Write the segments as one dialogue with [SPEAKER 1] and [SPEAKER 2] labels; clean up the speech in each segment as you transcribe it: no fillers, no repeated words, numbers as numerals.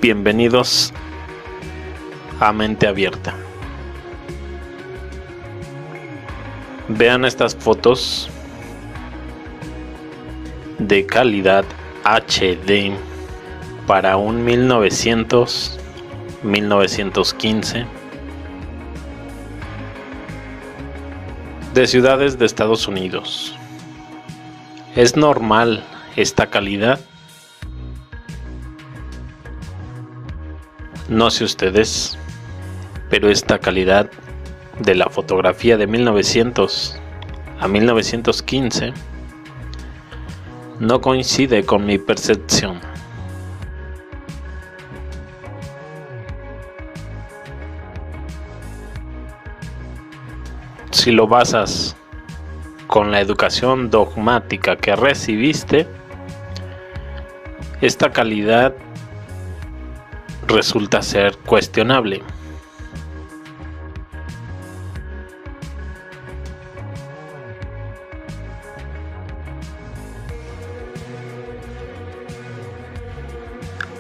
[SPEAKER 1] Bienvenidos a Mente Abierta. Vean estas fotos de calidad HD para un 1915 de ciudades de Estados Unidos. ¿Es normal esta calidad? No sé ustedes, pero esta calidad de la fotografía de 1900 a 1915 no coincide con mi percepción. Si lo basas con la educación dogmática que recibiste, esta calidad resulta ser cuestionable.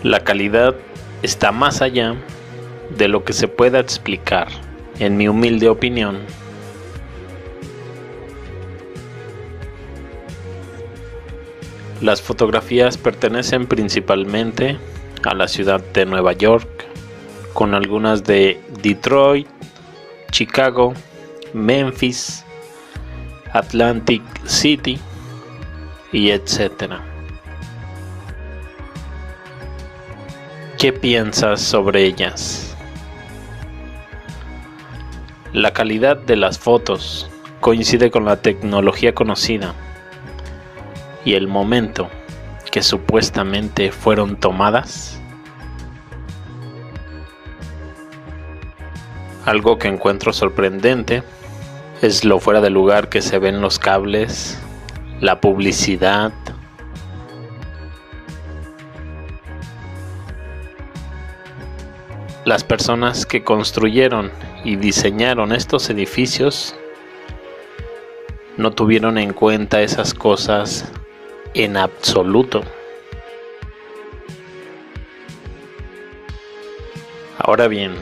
[SPEAKER 1] La calidad está más allá de lo que se pueda explicar, en mi humilde opinión. Las fotografías pertenecen principalmente a la ciudad de Nueva York, con algunas de Detroit, Chicago, Memphis, Atlantic City y etc. ¿Qué piensas sobre ellas? La calidad de las fotos coincide con la tecnología conocida y el momento que supuestamente fueron tomadas. Algo que encuentro sorprendente es lo fuera de lugar que se ven los cables, la publicidad, las personas que construyeron y diseñaron estos edificios no tuvieron en cuenta esas cosas en absoluto. Ahora bien,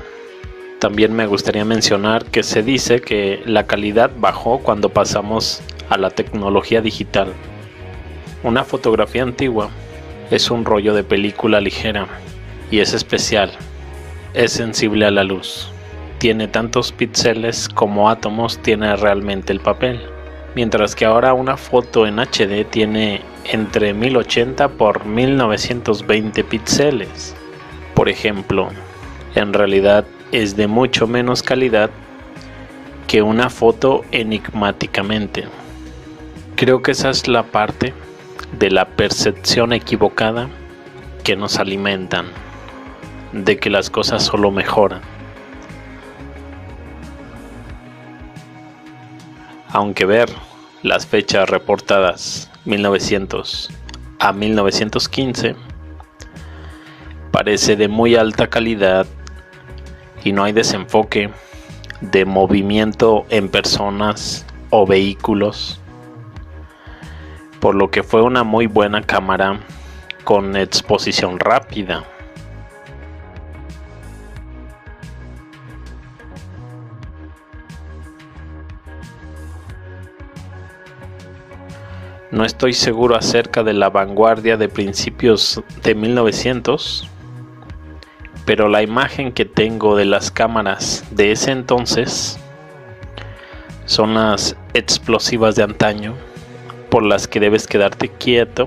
[SPEAKER 1] también me gustaría mencionar que se dice que la calidad bajó cuando pasamos a la tecnología digital. Una fotografía antigua es un rollo de película ligera y es especial, es sensible a la luz, tiene tantos píxeles como átomos tiene realmente el papel. Mientras que ahora una foto en HD tiene entre 1080 por 1920 píxeles. Por ejemplo, en realidad es de mucho menos calidad que una foto enigmáticamente. Creo que esa es la parte de la percepción equivocada que nos alimentan, de que las cosas solo mejoran. Aunque ver las fechas reportadas 1900 a 1915 parece de muy alta calidad y no hay desenfoque de movimiento en personas o vehículos, por lo que fue una muy buena cámara con exposición rápida. No estoy seguro acerca de la vanguardia de principios de 1900, pero la imagen que tengo de las cámaras de ese entonces son las explosivas de antaño, por las que debes quedarte quieto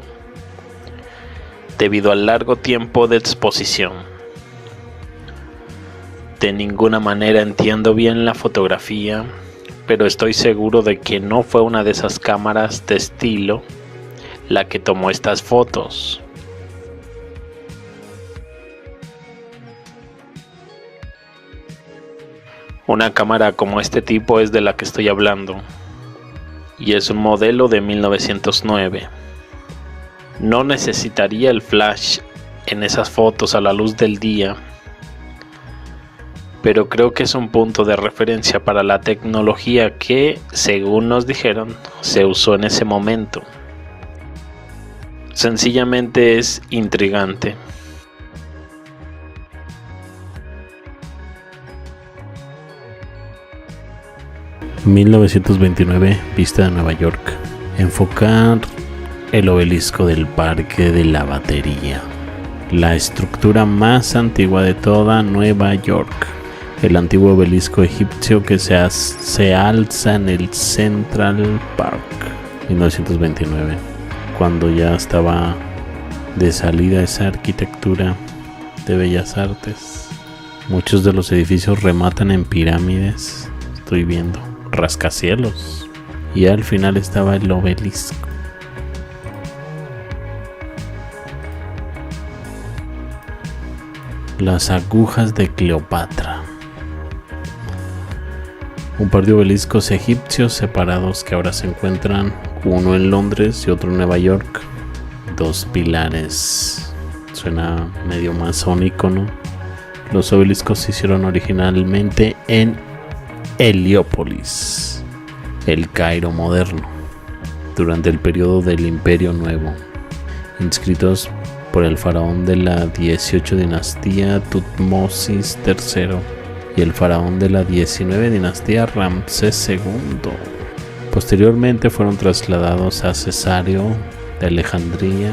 [SPEAKER 1] debido al largo tiempo de exposición. De ninguna manera entiendo bien la fotografía, pero estoy seguro de que no fue una de esas cámaras de estilo la que tomó estas fotos. Una cámara como este tipo es de la que estoy hablando, y es un modelo de 1909. No necesitaría el flash en esas fotos a la luz del día, pero creo que es un punto de referencia para la tecnología que, según nos dijeron, se usó en ese momento. Sencillamente es intrigante. 1929, vista de Nueva York. Enfocar el obelisco del Parque de la Batería, la estructura más antigua de toda Nueva York. El antiguo obelisco egipcio que se alza en el Central Park. 1929, cuando ya estaba de salida esa arquitectura de bellas artes. Muchos de los edificios rematan en pirámides, estoy viendo, rascacielos, y al final estaba el obelisco. Las agujas de Cleopatra. Un par de obeliscos egipcios separados que ahora se encuentran, uno en Londres y otro en Nueva York. Dos pilares. Suena medio masónico, ¿no? Los obeliscos se hicieron originalmente en Heliópolis, el Cairo moderno, durante el periodo del Imperio Nuevo, inscritos por el faraón de la 18 dinastía Tutmosis III y el faraón de la 19 dinastía Ramsés II. Posteriormente fueron trasladados a Cesáreo de Alejandría,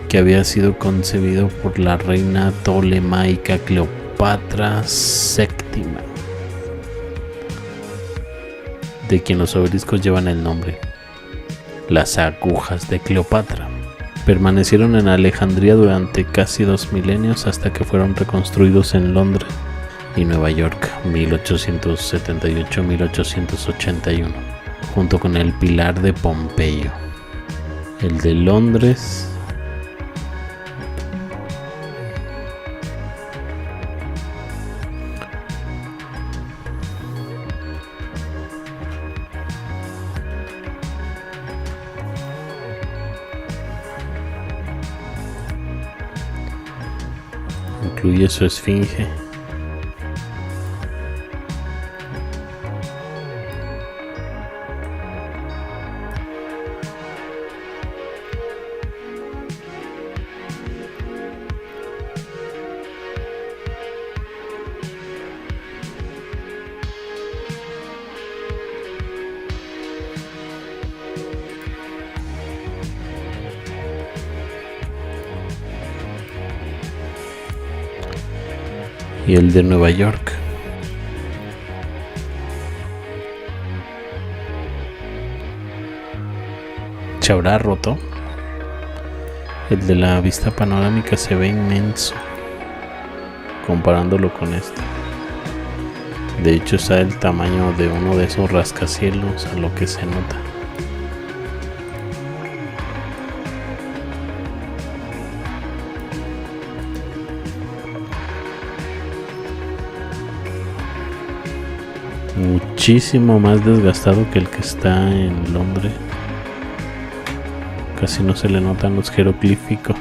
[SPEAKER 1] que había sido concebido por la reina tolemaica Cleopatra VII, de quien los obeliscos llevan el nombre. Las agujas de Cleopatra permanecieron en Alejandría durante casi 2 milenios hasta que fueron reconstruidos en Londres y Nueva York, 1878-1881, junto con el pilar de Pompeyo. El de Londres incluye su esfinge. Y el de Nueva York. ¿Se habrá roto? El de la vista panorámica se ve inmenso comparándolo con este. De hecho está el tamaño de uno de esos rascacielos, a lo que se nota. Muchísimo más desgastado que el que está en Londres. Casi no se le notan los jeroglíficos.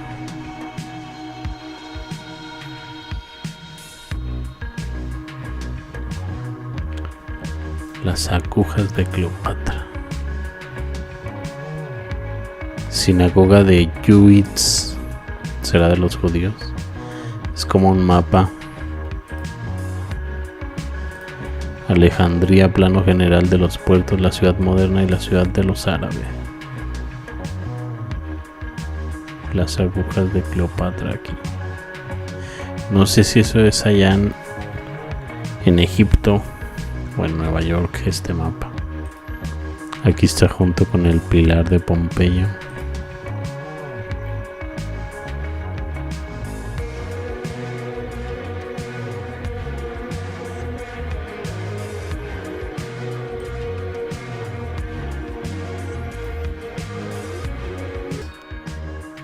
[SPEAKER 1] Las agujas de Cleopatra. Sinagoga de Yuitz. ¿Será de los judíos? Es como un mapa. Alejandría, plano general de los puertos, la ciudad moderna y la ciudad de los árabes. Las agujas de Cleopatra aquí. No sé si eso es allá en Egipto o en Nueva York, este mapa. Aquí está junto con el pilar de Pompeyo.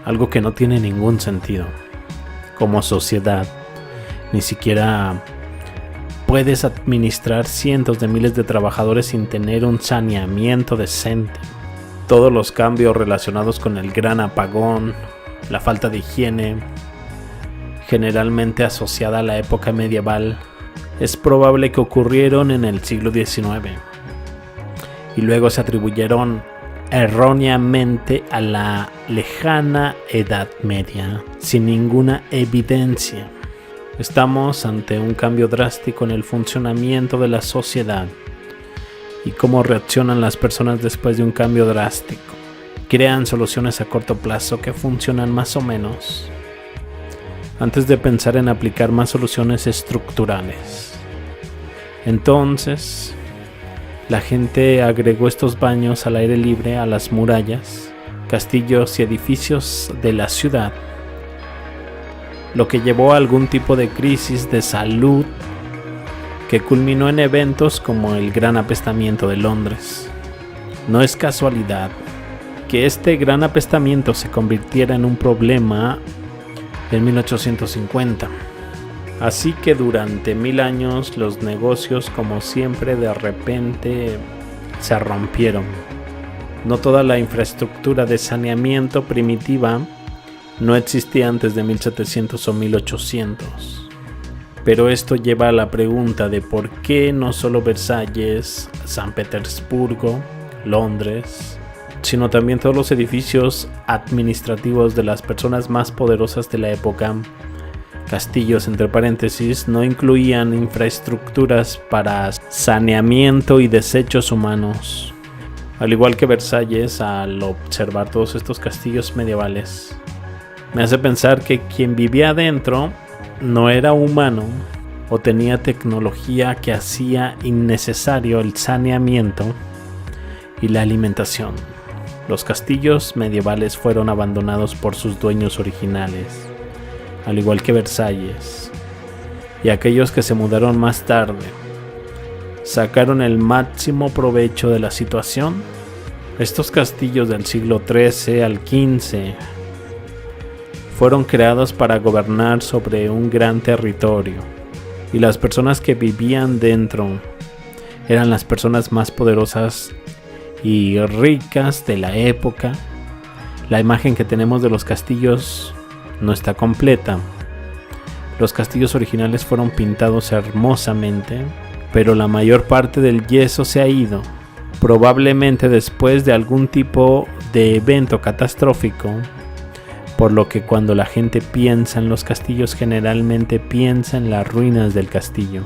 [SPEAKER 1] Algo que no tiene ningún sentido. Como sociedad, ni siquiera puedes administrar cientos de miles de trabajadores sin tener un saneamiento decente. Todos los cambios relacionados con el gran apagón, la falta de higiene, generalmente asociada a la época medieval, es probable que ocurrieron en el siglo XIX y luego se atribuyeron erróneamente a la lejana Edad Media, sin ninguna evidencia. Estamos ante un cambio drástico en el funcionamiento de la sociedad y cómo reaccionan las personas después de un cambio drástico. Crean soluciones a corto plazo que funcionan más o menos, antes de pensar en aplicar más soluciones estructurales. Entonces, la gente agregó estos baños al aire libre a las murallas, castillos y edificios de la ciudad, lo que llevó a algún tipo de crisis de salud que culminó en eventos como el Gran Apestamiento de Londres. No es casualidad que este gran apestamiento se convirtiera en un problema en 1850. Así que durante 1000 años los negocios, como siempre, de repente se rompieron. No toda la infraestructura de saneamiento primitiva no existía antes de 1700 o 1800. Pero esto lleva a la pregunta de por qué no solo Versalles, San Petersburgo, Londres, sino también todos los edificios administrativos de las personas más poderosas de la época, castillos entre paréntesis, no incluían infraestructuras para saneamiento y desechos humanos. Al igual que Versalles, al observar todos estos castillos medievales, me hace pensar que quien vivía adentro no era humano o tenía tecnología que hacía innecesario el saneamiento y la alimentación. Los castillos medievales fueron abandonados por sus dueños originales, al igual que Versalles, y aquellos que se mudaron más tarde sacaron el máximo provecho de la situación. Estos castillos del siglo XIII al XV fueron creados para gobernar sobre un gran territorio, y las personas que vivían dentro eran las personas más poderosas y ricas de la época. La imagen que tenemos de los castillos no está completa. Los castillos originales fueron pintados hermosamente, pero la mayor parte del yeso se ha ido, probablemente después de algún tipo de evento catastrófico, por lo que cuando la gente piensa en los castillos generalmente piensa en las ruinas del castillo.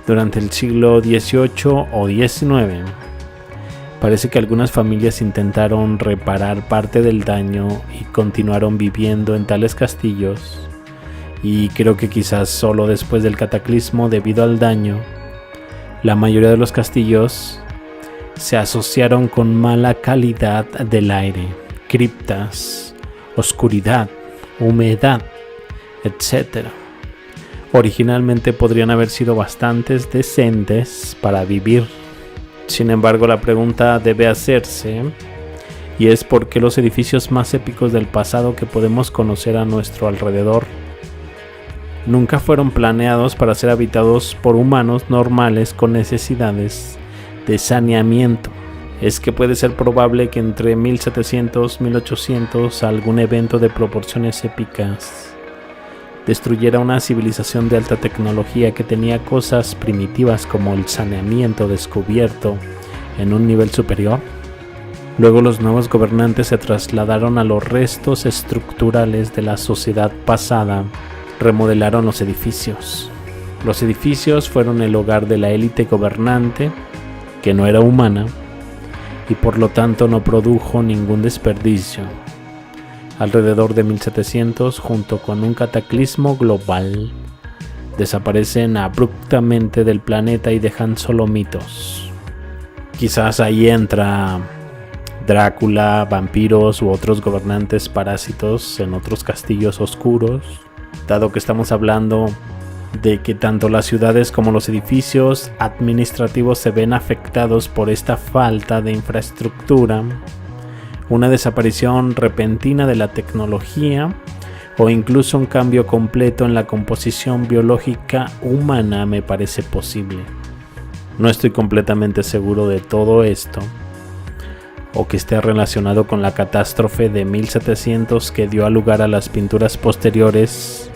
[SPEAKER 1] Durante el siglo XVIII o XIX, parece que algunas familias intentaron reparar parte del daño y continuaron viviendo en tales castillos, y creo que quizás solo después del cataclismo debido al daño, la mayoría de los castillos se asociaron con mala calidad del aire, criptas, oscuridad, humedad, etc. Originalmente podrían haber sido bastante decentes para vivir. Sin embargo, la pregunta debe hacerse, y es por qué los edificios más épicos del pasado que podemos conocer a nuestro alrededor nunca fueron planeados para ser habitados por humanos normales con necesidades de saneamiento. Es que puede ser probable que entre 1700 y 1800 algún evento de proporciones épicas destruyera una civilización de alta tecnología que tenía cosas primitivas como el saneamiento descubierto en un nivel superior. Luego los nuevos gobernantes se trasladaron a los restos estructurales de la sociedad pasada, remodelaron los edificios. Los edificios fueron el hogar de la élite gobernante, que no era humana, y por lo tanto no produjo ningún desperdicio. Alrededor de 1700, junto con un cataclismo global, desaparecen abruptamente del planeta y dejan solo mitos. Quizás ahí entra Drácula, vampiros u otros gobernantes parásitos en otros castillos oscuros, dado que estamos hablando de que tanto las ciudades como los edificios administrativos se ven afectados por esta falta de infraestructura. Una desaparición repentina de la tecnología o incluso un cambio completo en la composición biológica humana me parece posible. No estoy completamente seguro de todo esto, o que esté relacionado con la catástrofe de 1700 que dio lugar a las pinturas posteriores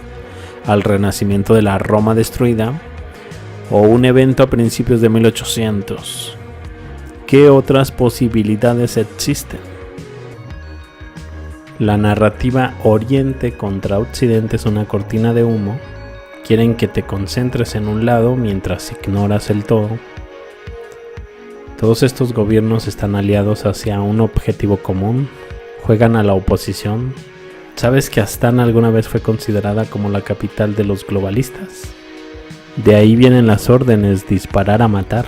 [SPEAKER 1] al renacimiento de la Roma destruida, o un evento a principios de 1800. ¿Qué otras posibilidades existen? La narrativa Oriente contra Occidente es una cortina de humo. Quieren que te concentres en un lado mientras ignoras el todo. Todos estos gobiernos están aliados hacia un objetivo común, juegan a la oposición. ¿Sabes que Astana alguna vez fue considerada como la capital de los globalistas? De ahí vienen las órdenes, disparar a matar.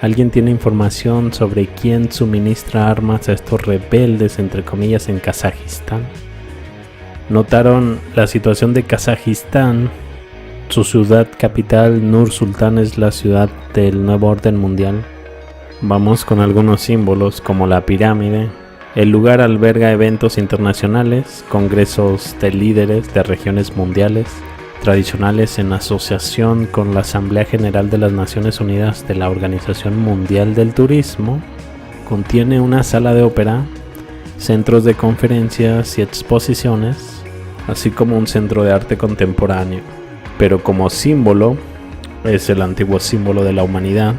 [SPEAKER 1] ¿Alguien tiene información sobre quién suministra armas a estos rebeldes, entre comillas, en Kazajistán? ¿Notaron la situación de Kazajistán? Su ciudad capital, Nur Sultán, es la ciudad del nuevo orden mundial. Vamos con algunos símbolos como la pirámide. El lugar alberga eventos internacionales, congresos de líderes de regiones mundiales, tradicionales en asociación con la Asamblea General de las Naciones Unidas de la Organización Mundial del Turismo. Contiene una sala de ópera, centros de conferencias y exposiciones, así como un centro de arte contemporáneo. Pero como símbolo, es el antiguo símbolo de la humanidad,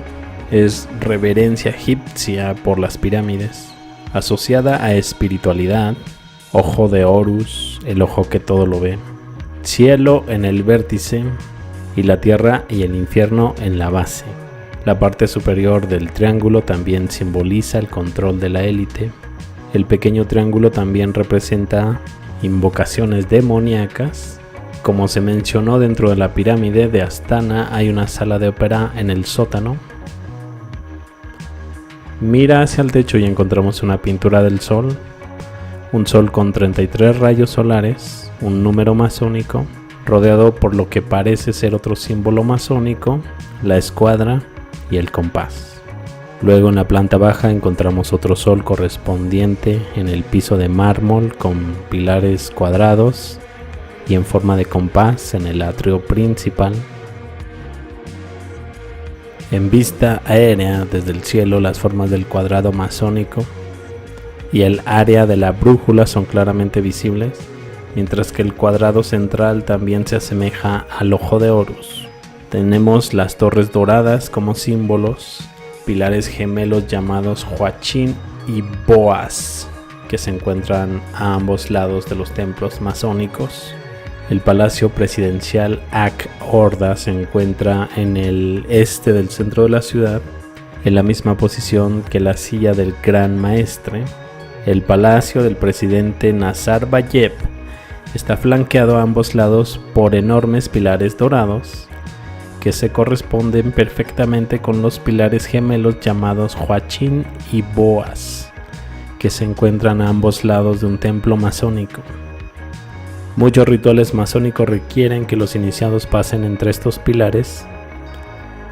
[SPEAKER 1] es reverencia egipcia por las pirámides, asociada a espiritualidad, ojo de Horus, el ojo que todo lo ve, cielo en el vértice y la tierra y el infierno en la base. La parte superior del triángulo también simboliza el control de la élite. El pequeño triángulo también representa invocaciones demoníacas. Como se mencionó, dentro de la pirámide de Astana hay una sala de ópera en el sótano. Mira hacia el techo y encontramos una pintura del sol, un sol con 33 rayos solares, un número masónico, rodeado por lo que parece ser otro símbolo masónico, la escuadra y el compás. Luego en la planta baja encontramos otro sol correspondiente en el piso de mármol con pilares cuadrados y en forma de compás en el atrio principal. En vista aérea desde el cielo, las formas del cuadrado masónico y el área de la brújula son claramente visibles, mientras que el cuadrado central también se asemeja al ojo de Horus. Tenemos las torres doradas como símbolos, pilares gemelos llamados Huachin y Boaz, que se encuentran a ambos lados de los templos masónicos. El palacio presidencial Ak-Orda se encuentra en el este del centro de la ciudad, en la misma posición que la silla del Gran Maestre. El palacio del presidente Nazarbayev está flanqueado a ambos lados por enormes pilares dorados, que se corresponden perfectamente con los pilares gemelos llamados Huachin y Boaz, que se encuentran a ambos lados de un templo masónico. Muchos rituales masónicos requieren que los iniciados pasen entre estos pilares,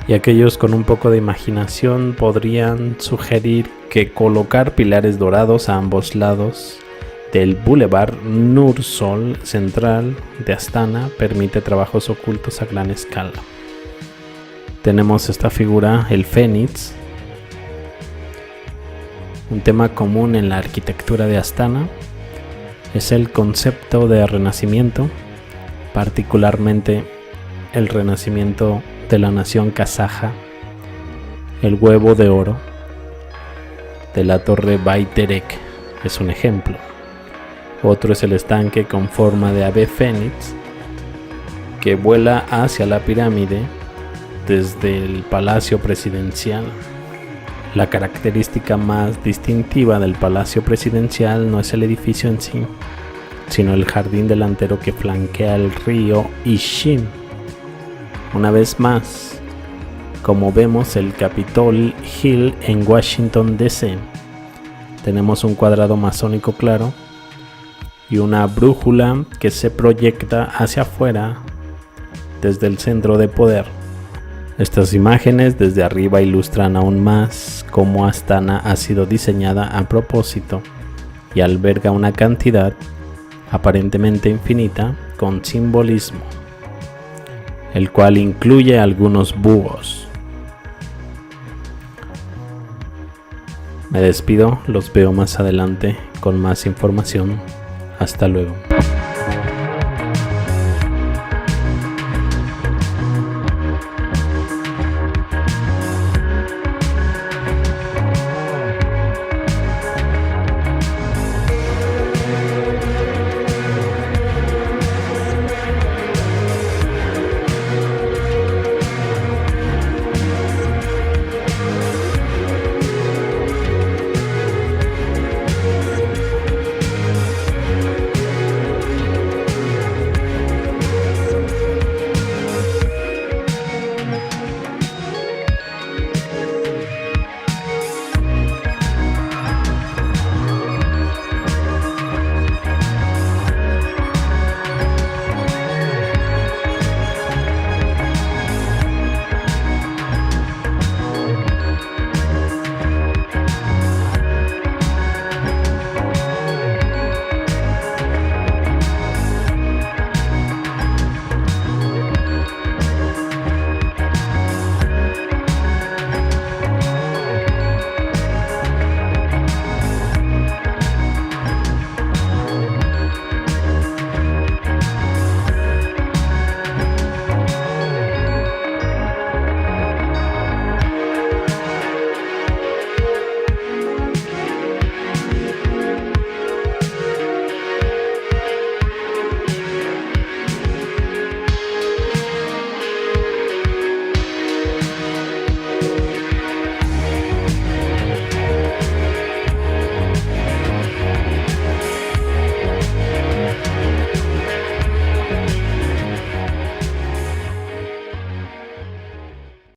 [SPEAKER 1] y aquellos con un poco de imaginación podrían sugerir que colocar pilares dorados a ambos lados del Boulevard Nur-Sol central de Astana permite trabajos ocultos a gran escala. Tenemos esta figura, el Fénix, un tema común en la arquitectura de Astana. Es el concepto de renacimiento, particularmente el renacimiento de la nación kazaja. El huevo de oro de la torre Bayterek es un ejemplo. Otro es el estanque con forma de ave fénix que vuela hacia la pirámide desde el palacio presidencial. La característica más distintiva del palacio presidencial no es el edificio en sí, sino el jardín delantero que flanquea el río Ishin. Una vez más, como vemos el Capitol Hill en Washington DC, tenemos un cuadrado masónico claro y una brújula que se proyecta hacia afuera desde el centro de poder. Estas imágenes desde arriba ilustran aún más cómo Astana ha sido diseñada a propósito y alberga una cantidad aparentemente infinita con simbolismo, el cual incluye algunos búhos. Me despido, los veo más adelante con más información. Hasta luego.